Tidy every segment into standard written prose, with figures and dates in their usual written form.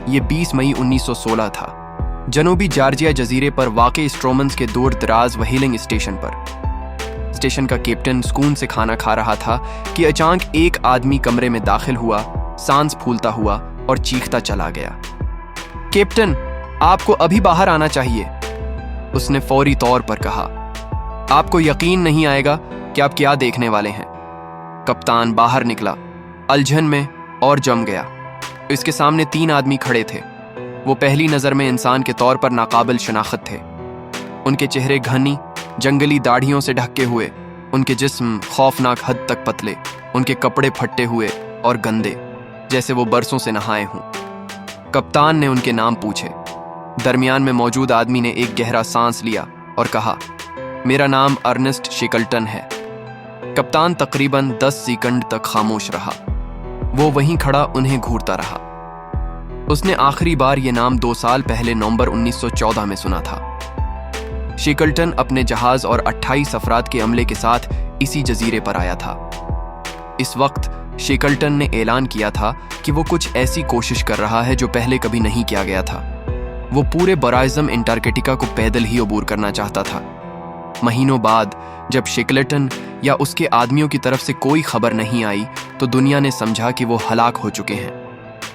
ये 20 मई 1916 था। जनूबी जॉर्जिया जजीरे पर वाक़ स्ट्रोमन्स के दूर दराज व्हीलिंग स्टेशन पर। स्टेशन का कैप्टन सुकून से खाना खा रहा था कि अचानक एक आदमी कमरे में दाखिल हुआ, सांस फूलता हुआ और चीखता चला गया। कैप्टन, आपको अभी बाहर आना चाहिए, उसने फौरी तौर पर कहा। आपको यकीन नहीं आएगा कि आप क्या देखने वाले हैं। कप्तान बाहर निकला, उलझन में और जम गया। इसके सामने 3 आदमी खड़े थे। वो पहली नज़र में इंसान के तौर पर नाकाबिल शनाख्त थे। उनके चेहरे घनी जंगली दाढ़ियों से ढके हुए, उनके जिस्म खौफनाक हद तक पतले, उनके कपड़े फटे हुए और गंदे, जैसे वो बरसों से नहाए हों। कप्तान ने उनके नाम पूछे। दरमियान में मौजूद आदमी ने एक गहरा सांस लिया और कहा, मेरा नाम अर्नेस्ट शेकल्टन है। कप्तान तकरीबन 10 सेकंड तक खामोश रहा। वो वहीं खड़ा उन्हें घूरता रहा। उसने आखिरी बार ये नाम 2 साल पहले नवंबर 1914 में सुना था। शेकल्टन अपने जहाज और 28 अफराद के अमले के साथ इसी जजीरे पर आया था। इस वक्त शेकल्टन ने ऐलान किया था कि वो कुछ ऐसी कोशिश कर रहा है जो पहले कभी नहीं किया गया था। वो पूरे बराइज़म अंटार्कटिका को पैदल ही अबूर करना चाहता था। महीनों बाद जब शेकल्टन या उसके आदमियों की तरफ से कोई खबर नहीं आई तो दुनिया ने समझा कि वो हलाक हो चुके हैं।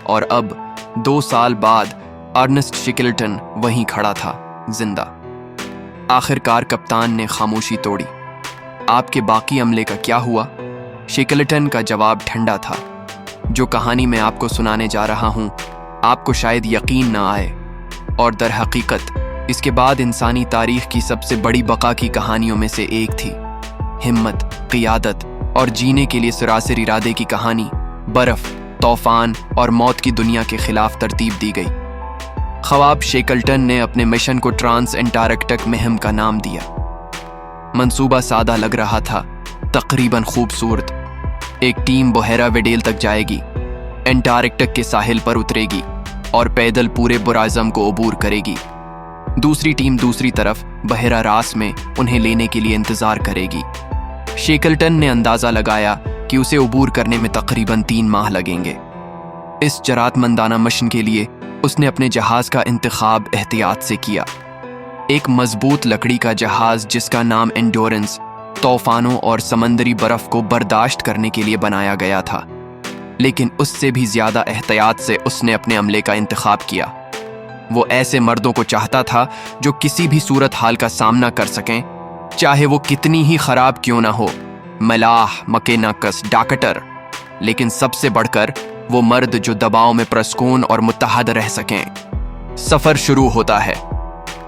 और अब 2 साल बाद अर्नेस्ट शेकल्टन वहीं खड़ा था, जिंदा। आखिरकार कप्तान ने खामोशी तोड़ी। आपके बाकी अमले का क्या हुआ? शेकल्टन का जवाब ठंडा था। जो कहानी मैं आपको सुनाने जा रहा हूं, आपको शायद यकीन ना आए, और दर हकीकत इसके बाद इंसानी तारीख की सबसे बड़ी बका की कहानियों में से एक थी। हिम्मत, क़ियादत और जीने के लिए सरासर इरादे की कहानी। बर्फ, तूफान और मौत की दुनिया के खिलाफ तरतीब दी गई। ख्वाब शेकल्टन ने अपने मिशन को ट्रांस एंटार्कटिक मुहिम का नाम दिया। मंसूबा सादा लग रहा था, तकरीबन खूबसूरत। एक टीम बहेरा वेडेल तक जाएगी, एंटार्कटिक के साहिल पर उतरेगी और पैदल पूरे बराइज़म को अबूर करेगी। दूसरी टीम दूसरी तरफ बहेरा रास में उन्हें लेने के लिए इंतजार करेगी। शेकल्टन ने अंदाजा लगाया कि उसे अबूर करने में तकरीबन 3 माह लगेंगे। इस जरातमंदाना मिशन के लिए उसने अपने जहाज का इंतखाब एहतियात से किया। एक मजबूत लकड़ी का जहाज जिसका नाम एंड्योरेंस तूफानों और समंदरी बर्फ को बर्दाश्त करने के लिए बनाया गया था। लेकिन उससे भी ज्यादा एहतियात से उसने अपने अमले का इंतखाब किया। वो ऐसे मर्दों को चाहता था जो किसी भी सूरत हाल का सामना कर सकें, चाहे वो कितनी ही खराब क्यों ना हो। मलाह, मकेनाकस, डॉक्टर, लेकिन सबसे बढ़कर वो मर्द जो दबाव में प्रसकून और मुत्तहद रह सकें। सफर शुरू होता है।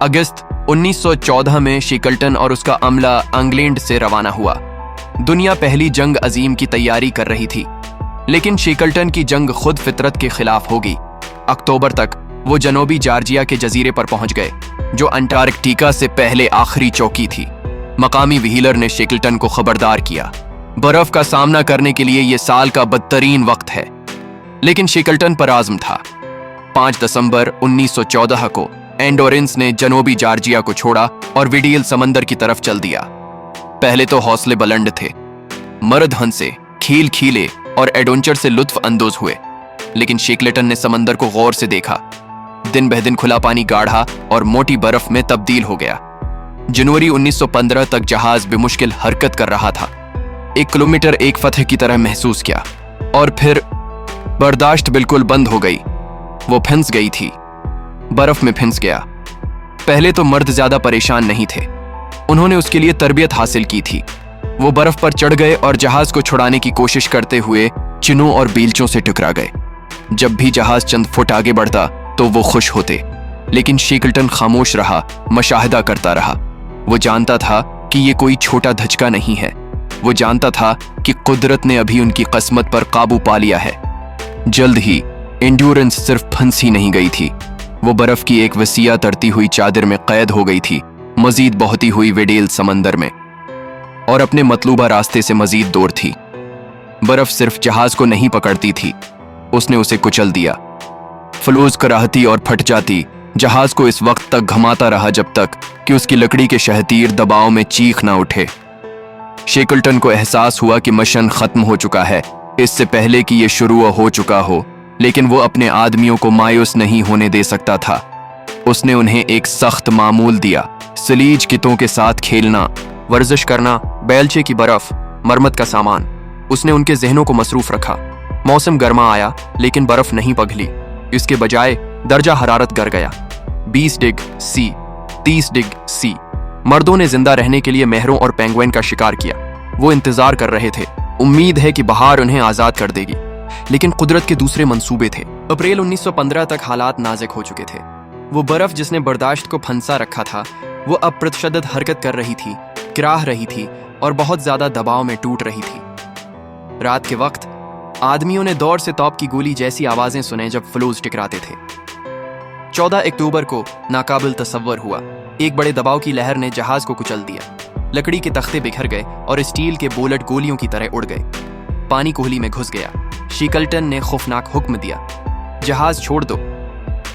अगस्त 1914 में शेकल्टन और उसका अमला इंग्लैंड से रवाना हुआ। दुनिया पहली जंग अजीम की तैयारी कर रही थी, लेकिन शेकल्टन की जंग खुद फितरत के खिलाफ होगी। अक्टूबर तक वो जनूबी जॉर्जिया के जजीरे पर पहुंच गए, जो अंटार्कटिका से पहले आखिरी चौकी थी। मकामी व्हीलर ने शेकल्टन को खबरदार किया, बर्फ का सामना करने के लिए यह साल का बदतरीन वक्त है। लेकिन शेकल्टन पर आज़म था। 5 दिसंबर 1914 को एंडोरेंस ने जनूबी जॉर्जिया को छोड़ा और वेडेल समंदर की तरफ चल दिया। पहले तो हौसले बुलंद थे, मर्द हंसे, खील खीले और एडवेंचर से लुत्फ अंदोज हुए। लेकिन शेकल्टन ने समंदर को गौर से देखा। दिन बह दिन खुला पानी गाढ़ा और मोटी बर्फ में तब्दील हो गया। जनवरी 1915 तक जहाज बेमुश्किल हरकत कर रहा था। 1 किलोमीटर एक फतह की तरह महसूस किया, और फिर बर्दाश्त बिल्कुल बंद हो गई। वो फिंस गई थी, बर्फ में फिंस गया। पहले तो मर्द ज्यादा परेशान नहीं थे, उन्होंने उसके लिए तरबियत हासिल की थी। वो बर्फ पर चढ़ गए और जहाज को छुड़ाने की कोशिश करते हुए चिनों और बीलचों से टकरा गए। जब भी जहाज चंद फुट आगे बढ़ता तो वो खुश होते, लेकिन शेकल्टन खामोश रहा, मशाहिदा करता रहा। वो जानता था कि ये कोई छोटा धचका नहीं है। वो जानता था कि कुदरत ने अभी उनकी किस्मत पर काबू पा लिया है। जल्द ही एंड्योरेंस सिर्फ फंस ही नहीं गई थी, वो बर्फ की एक वसीया तरती हुई चादर में कैद हो गई थी, मजीद बहती हुई वेडेल समंदर में, और अपने मतलूबा रास्ते से मजीद दूर थी। बर्फ सिर्फ जहाज को नहीं पकड़ती थी, उसने उसे कुचल दिया। फलूस कराहती और फट जाती, जहाज को इस वक्त तक घमाता रहा जब तक कि उसकी लकड़ी के शहतीर दबाव में चीख ना उठे। शेकल्टन को एहसास हुआ कि मिशन खत्म हो चुका है, इससे पहले कि ये शुरू हो चुका हो। लेकिन वो अपने आदमियों को मायूस नहीं होने दे सकता था। उसने उन्हें एक सख्त मामूल दिया, सलीज कितों के साथ खेलना, वर्जिश करना, बेलचे की बर्फ, मरम्मत का सामान। उसने उनके जहनों को मसरूफ रखा। मौसम गर्मा आया लेकिन बर्फ नहीं पिघली। इसके बजाय दर्जा हरारत गिर गया, 20 डिग्री सी, 30 डिग्री सी। मर्दों ने जिंदा रहने के लिए मेहरों और पेंगुइन का शिकार किया। वो इंतजार कर रहे थे, उम्मीद है कि बहार उन्हें आजाद कर देगी। लेकिन कुदरत के दूसरे मंसूबे थे। अप्रैल 1915 तक हालात नाजुक हो चुके थे। वो बर्फ जिसने बर्दाश्त को फंसा रखा था, वो अब प्रतिशत हरकत कर रही थी, गिराह रही थी और बहुत ज्यादा दबाव में टूट रही थी। रात के वक्त आदमियों ने दौर से तौप की गोली जैसी आवाजें सुने जब फ्लूज टकराते थे। 14 अक्टूबर को नाकाबिल तसव्वुर हुआ, एक बड़े दबाव की लहर ने जहाज को कुचल दिया। लकड़ी के तख्ते बिखर गए और स्टील के बोलट गोलियों की तरह उड़ गए। पानी कोहली में घुस गया। शिकल्टन ने खौफनाक हुक्म दिया, जहाज छोड़ दो।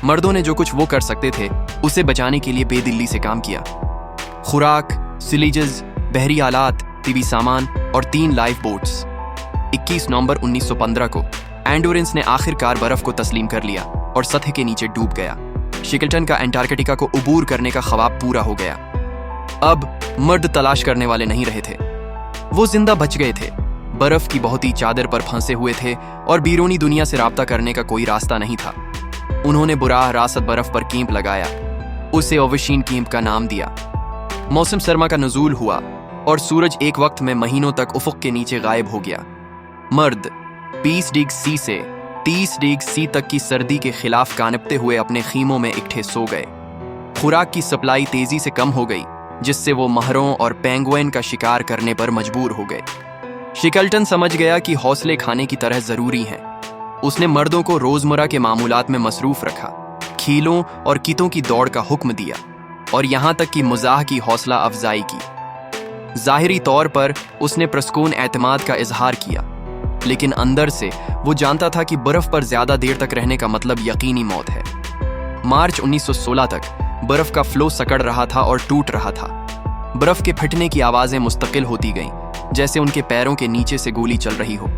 मर्दों ने जो कुछ वो कर सकते थे उसे बचाने के लिए बेदिल्ली से काम किया। खुराक, सिलीजेस, बहरी आलात, टीवी सामान और 3 लाइफ बोट्स। 21 नवंबर 1915 को एंडोरेंस ने आखिरकार बर्फ को तस्लीम कर लिया और सतह के नीचे डूब गया। शिकल्टन का अंटार्कटिका को उबूर करने का ख्वाब पूरा हो गया। अब मर्द तलाश करने वाले नहीं रहे थे, वो जिंदा बच गए थे। बर्फ की बहुत ही चादर पर फंसे हुए थे और बीरूनी दुनिया से राब्ता करने का कोई रास्ता नहीं था। उन्होंने बुराह रासत बर्फ पर कैंप लगाया, उसे ओवशीन कैंप का नाम दिया। मौसम सरमा का नजूल हुआ और सूरज एक वक्त में महीनों तक उफक के नीचे गायब हो गया। मर्द 20 डिग्री सी से 30 डिग्री सी तक की सर्दी के खिलाफ कानपते हुए अपने खीमों में इकट्ठे सो गए। खुराक की सप्लाई तेजी से कम हो गई, जिससे वो महरों और पेंगुइन का शिकार करने पर मजबूर हो गए। शिकल्टन समझ गया कि हौसले खाने की तरह जरूरी हैं। उसने मर्दों को रोजमर्रा के मामूलात में मसरूफ रखा, खीलों और कितों की दौड़ का हुक्म दिया और यहां तक कि मजाह की हौसला अफजाई की। जाहिरी तौर पर उसने प्रस्कून एतमाद का इजहार किया, लेकिन अंदर से वो जानता था कि बर्फ पर ज्यादा देर तक रहने का मतलब यकीनी मौत है। मार्च 1916 तक बर्फ का फ्लो सकड़ रहा था और टूट रहा था। बर्फ के फटने की आवाजें मुस्तकिल होती गईं, जैसे उनके पैरों के नीचे से गोली चल रही हो।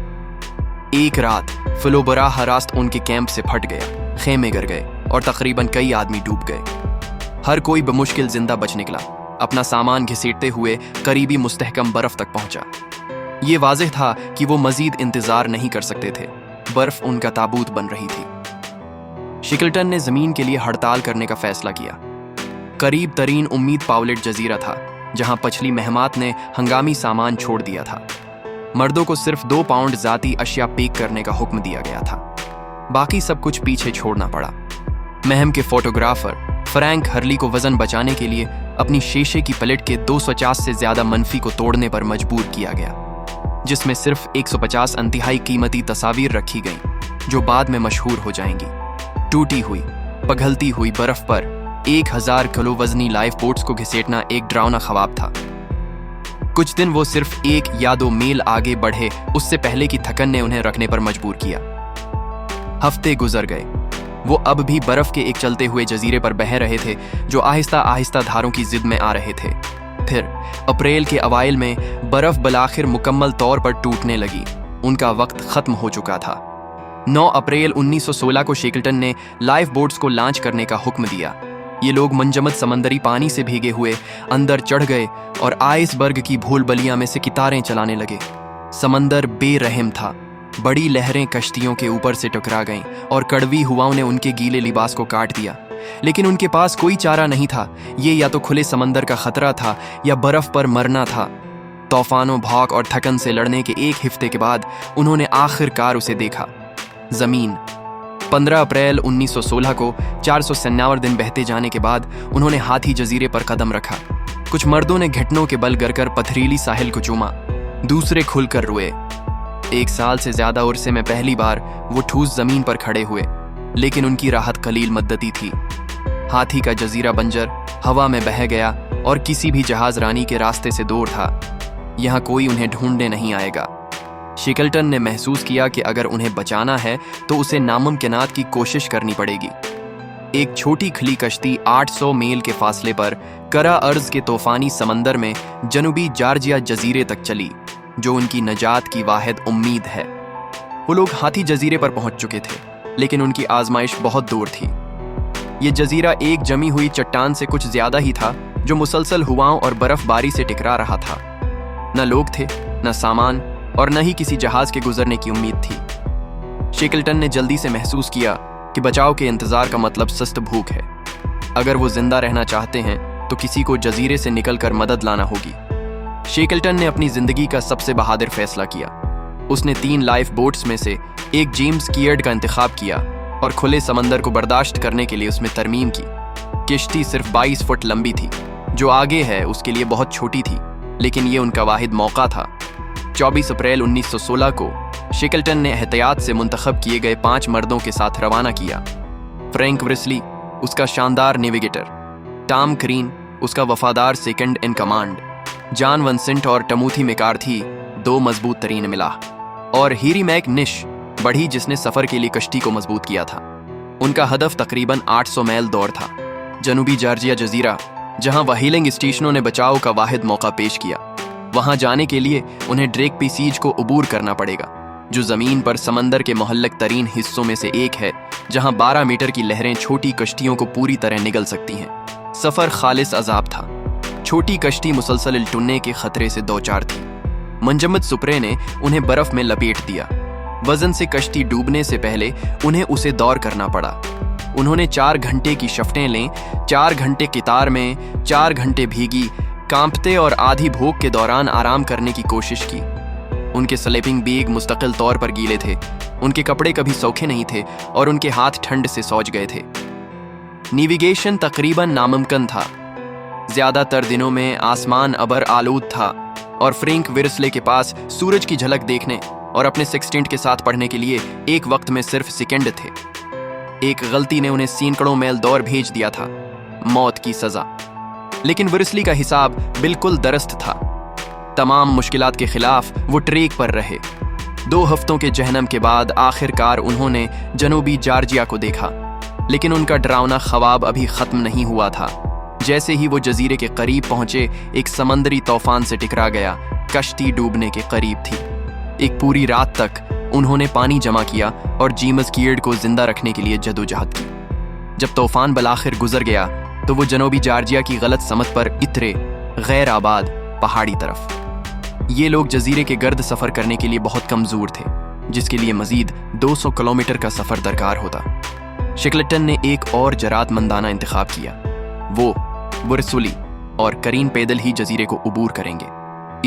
एक रात फ्लो बराह रास्त उनके कैंप से फट गया, खेमे गिर गए और तकरीबन कई आदमी डूब गए। हर कोई बमुश्किल जिंदा बच निकला। अपना सामान घसीटते हुए करीबी मुस्तहकम बर्फ तक पहुंचा। ये वाज़ेह था कि वो मजीद इंतजार नहीं कर सकते थे। बर्फ उनका ताबूत बन रही थी। शिकल्टन ने जमीन के लिए हड़ताल करने का फैसला किया। करीब तरीन उम्मीद पावलेट जजीरा था, जहां पछली महमात ने हंगामी सामान छोड़ दिया था। मर्दों को सिर्फ 2 पाउंड जाती अशिया पैक करने का हुक्म दिया गया था। बाकी सब कुछ पीछे छोड़ना पड़ा। महम के फोटोग्राफर फ्रैंक हर्ली को वजन बचाने के लिए अपनी शीशे की प्लेट के 250 से ज्यादा मनफी को तोड़ने पर मजबूर किया गया, जिसमें सिर्फ 150 इंतहाई कीमती तस्वीर रखी गईं, जो बाद में मशहूर हो जाएंगी। टूटी हुई, पिघलती हुई बर्फ पर 1000 किलो वजनी लाइफ बोट्स को घसीटना एक डरावना ख्वाब था। कुछ दिन वो सिर्फ 1 या 2 मील आगे बढ़े, उससे पहले की थकन ने उन्हें रखने पर मजबूर किया। हफ्ते गुजर गए। वो अब भी बर्फ के एक चलते हुए जजीरे पर बह रहे थे, जो आहिस्ता आहिस्ता धारों की जिद में आ रहे थे। फिर अप्रैल के अवाइल में बर्फ बलाखिर मुकम्मल तौर पर टूटने लगी। उनका वक्त खत्म हो चुका था। 9 अप्रैल 1916 को शेकल्टन ने लाइफ बोट्स को लॉन्च करने का हुक्म दिया। ये लोग मनजमद समंदरी पानी से भीगे हुए अंदर चढ़ गए और आइसबर्ग की भूलबलियां में से कितारें चलाने लगे। समंदर बेरहम था। बड़ी लहरें कश्तियों के ऊपर से टकरा गईं और कड़वी हवाओं ने उनके गीले लिबास को काट दिया। लेकिन उनके पास कोई चारा नहीं था। ये या तो खुले समंदर का खतरा था या बर्फ पर मरना था। तूफानों, भौक और थकन से लड़ने के 1 हफ्ते के बाद उन्होंने आखिरकार उसे देखा, जमीन। 15 अप्रैल 1916 को 497 दिन बहते जाने के बाद उन्होंने हाथी जजीरे पर कदम रखा। कुछ मर्दों ने घुटनों के बल गिरकर पथरीली साहिल को चूमा, दूसरे खुलकर रोए। 1 साल से ज्यादा अरसे में पहली बार वो ठूस जमीन पर खड़े हुए, लेकिन उनकी राहत कलील मद्दती थी। हाथी का जजीरा बंजर हवा में बह गया और किसी भी जहाज रानी के रास्ते से दूर था। यहाँ कोई उन्हें ढूंढने नहीं आएगा। शिकल्टन ने महसूस किया कि अगर उन्हें बचाना है तो उसे नामुमकिनात की कोशिश करनी पड़ेगी। एक छोटी खली कश्ती 800 मील के फासले पर करा अर्ज के तूफानी समंदर में जनूबी जॉर्जिया जजीरे तक चली, जो उनकी नजात की वाहिद उम्मीद है। वो लोग हाथी जजीरे पर पहुंच चुके थे। लेकिन उनकी आजमाइश बहुत दूर थी। ये जजीरा एक जमी हुई चट्टान से कुछ ज्यादा ही था, जो मुसलसल हवाओं और बर्फबारी से टकरा रहा था। न लोग थे, न सामान, और न ही किसी जहाज के गुजरने की उम्मीद थी। शेकल्टन ने जल्दी से महसूस किया कि बचाव के इंतजार का मतलब सख्त भूख है। अगर वो जिंदा रहना चाहते हैं तो किसी को जजीरे से निकलकर मदद लाना होगी। शेकल्टन ने अपनी जिंदगी का सबसे बहादुर फैसला किया। उसने 3 लाइफ बोट्स में से एक जेम्स कियर्ड का इंतखाब किया और खुले समंदर को बर्दाश्त करने के लिए उसमें तरमीम की। किश्ती सिर्फ 22 फुट लंबी थी, जो आगे है उसके लिए बहुत छोटी थी, लेकिन ये उनका वाहिद मौका था। 24 अप्रैल 1916 को शेकल्टन ने एहतियात से मुंतखब किए गए 5 मर्दों के साथ रवाना किया। फ्रैंक व्रिस्ली उसका शानदार नेविगेटर, टॉम क्रीन उसका वफादार सेकंड इन कमांड, जॉन वंसेंट और टमूथी मैकार्थी 2 मजबूत तरीन मिला, और हीरी मैक निश बढ़ी जिसने सफर के लिए कश्ती को मजबूत किया था। उनका हदफ तकरीबन 800 मील दौर था, जनूबी जॉर्जिया जजीरा, जहां व्हीलिंग स्टेशनों ने बचाव का वाहिद मौका पेश किया। वहां जाने के लिए उन्हें ड्रेक पी सीज को अबूर करना पड़ेगा, जो जमीन पर समंदर के मुहल्लक तरीन हिस्सों में से एक है, जहां 12 मीटर की लहरें छोटी कश्तियों को पूरी तरह निगल सकती हैं। सफर खालिस अजाब था। छोटी कश्ती मुसलसल टुनने के खतरे से दो चार थी। मंजमद सुपरे ने उन्हें बर्फ में लपेट दिया। वजन से कश्ती डूबने से पहले उन्हें उसे दौर करना पड़ा। उन्होंने 4 घंटे की शफ्टें लें, 4 घंटे कितार में, 4 घंटे भीगी, कांपते और आधी भूख के दौरान आराम करने की कोशिश की। उनके स्लीपिंग बैग मुस्तकिल तौर पर गीले थे, उनके कपड़े कभी सूखे नहीं थे और उनके हाथ ठंड से सौज गए थे। नेविगेशन तकरीबन नामुमकिन था। ज्यादातर दिनों में आसमान अबर आलूद था और फ्रैंक व्रिस्ले के पास सूरज की झलक देखने और अपने सेक्सटेंट के साथ पढ़ने के लिए एक वक्त में सिर्फ सेकंड थे। एक गलती ने उन्हें सैकड़ों मील दौर भेज दिया था, मौत की सजा। लेकिन व्रिस्ली का हिसाब बिल्कुल दुरुस्त था। तमाम मुश्किलात के खिलाफ वो ट्रेक पर रहे। 2 हफ्तों के जहन्नम के बाद आखिरकार उन्होंने जनूबी जॉर्जिया को देखा, लेकिन उनका डरावना ख्वाब अभी खत्म नहीं हुआ था। जैसे ही वो जजीरे के करीब पहुंचे, एक समंदरी तूफान से टकरा गया। कश्ती डूबने के करीब थी। एक पूरी रात तक उन्होंने पानी जमा किया और जेम्स कियर्ड को जिंदा रखने के लिए जदोजहद की। जब तूफान बलाखिर गुजर गया तो वो जनूबी जॉर्जिया की गलत समत पर इतरे गैर आबाद पहाड़ी तरफ। ये लोग जजीरे के गर्द सफर करने के लिए बहुत कमजोर थे, जिसके लिए मजीद 200 किलोमीटर का सफर दरकार होता। शेकल्टन ने एक और जरातमंदाना इंतखाब किया। वो व्रिस्ली और करीन पैदल ही जजीरे को अबूर करेंगे।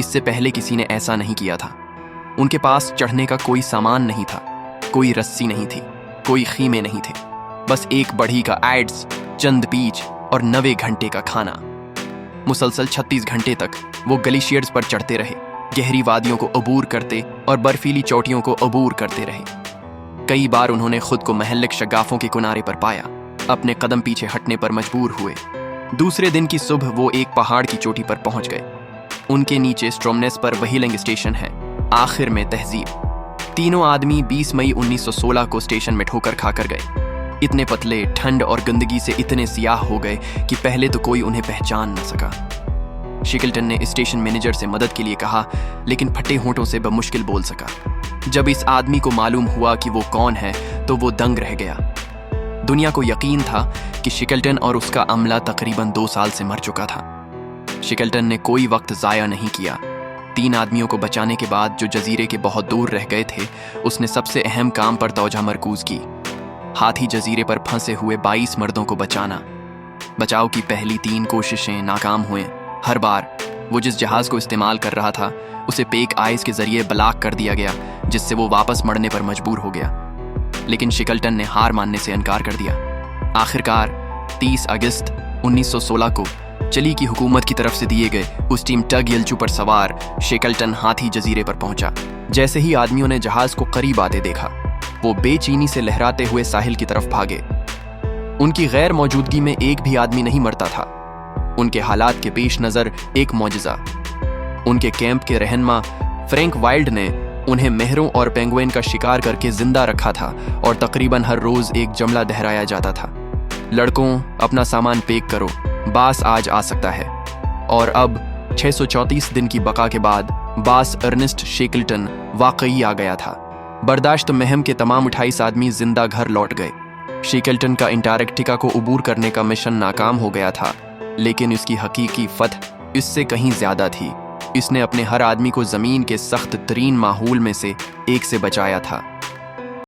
इससे पहले किसी ने ऐसा नहीं किया था। उनके पास चढ़ने का कोई सामान नहीं था, कोई रस्सी नहीं थी, कोई खीमे नहीं थे, बस एक बढ़ी का एड्स, चंद पीच और 90 घंटे का खाना। मुसलसल 36 घंटे तक वो ग्लेशियर्स पर चढ़ते रहे, गहरी वादियों को अबूर करते और बर्फीली चोटियों को अबूर करते रहे। कई बार उन्होंने खुद को महल्लिक शगाफों के किनारे पर पाया, अपने कदम पीछे हटने पर मजबूर हुए। दूसरे दिन की सुबह वो एक पहाड़ की चोटी पर पहुंच गए। उनके नीचे स्ट्रोमनेस पर व्हीलिंग स्टेशन है, आखिर में तहजीब। तीनों आदमी 20 मई 1916 को स्टेशन में ठोकर खाकर गए। इतने पतले, ठंड और गंदगी से इतने सियाह हो गए कि पहले तो कोई उन्हें पहचान न सका। शेकल्टन ने स्टेशन मैनेजर से मदद के लिए कहा, लेकिन फटे होंठों से बमुश्किल बोल सका। जब इस आदमी को मालूम हुआ कि वो कौन है तो वो दंग रह गया। दुनिया को यकीन था कि शेकल्टन और उसका अमला तकरीबन 2 साल से मर चुका था। शेकल्टन ने कोई वक्त ज़ाया नहीं किया। 3 आदमियों को बचाने के बाद, जो जजीरे के बहुत दूर रह गए थे, उसने सबसे अहम काम पर तवज्जो मरकूज की। हाथी जजीरे पर फंसे हुए 22 मर्दों को बचाना। बचाव की पहली 3 कोशिशें नाकाम हुए। हर बार वो जिस जहाज को इस्तेमाल कर रहा था उसे पेक आइस के जरिए ब्लॉक कर दिया गया, जिससे वो वापस मड़ने पर मजबूर हो गया। लेकिन शेकल्टन ने हार मानने से इनकार कर दिया। आखिरकार 30 अगस्त 1916 को चिली की हुकूमत की तरफ से दिए गए उस टीम टग यल्चू पर सवार शेकल्टन हाथी जजीरे पर पहुंचा। जैसे ही आदमियों ने जहाज को करीब आते देखा, वो बेचैनी से लहराते हुए साहिल की तरफ भागे। उनकी गैर मौजूदगी में एक भी आदमी नहीं मरता था। उनके हालात के पेश नजर एक मौजज़ा। उनके कैंप के रहनुमा फ्रैंक वाइल्ड ने उन्हें मेहरों और पेंगुइन का शिकार करके जिंदा रखा था और तकरीबन हर रोज एक जमला दहराया जाता था। लड़कों, अपना सामान पैक करो, बास आज आ सकता है। और अब 634 दिन की बका के बाद बास अर्नेस्ट शेकल्टन वाकई आ गया था। बर्दाश्त महम के तमाम 28 आदमी जिंदा घर लौट गए। शीकल्टन का अंटार्कटिका को अबूर करने का मिशन नाकाम हो गया था, लेकिन उसकी हकीकी फतह इससे कहीं ज्यादा थी। इसने अपने हर आदमी को जमीन के सख्त तरीन माहौल में से एक से बचाया था।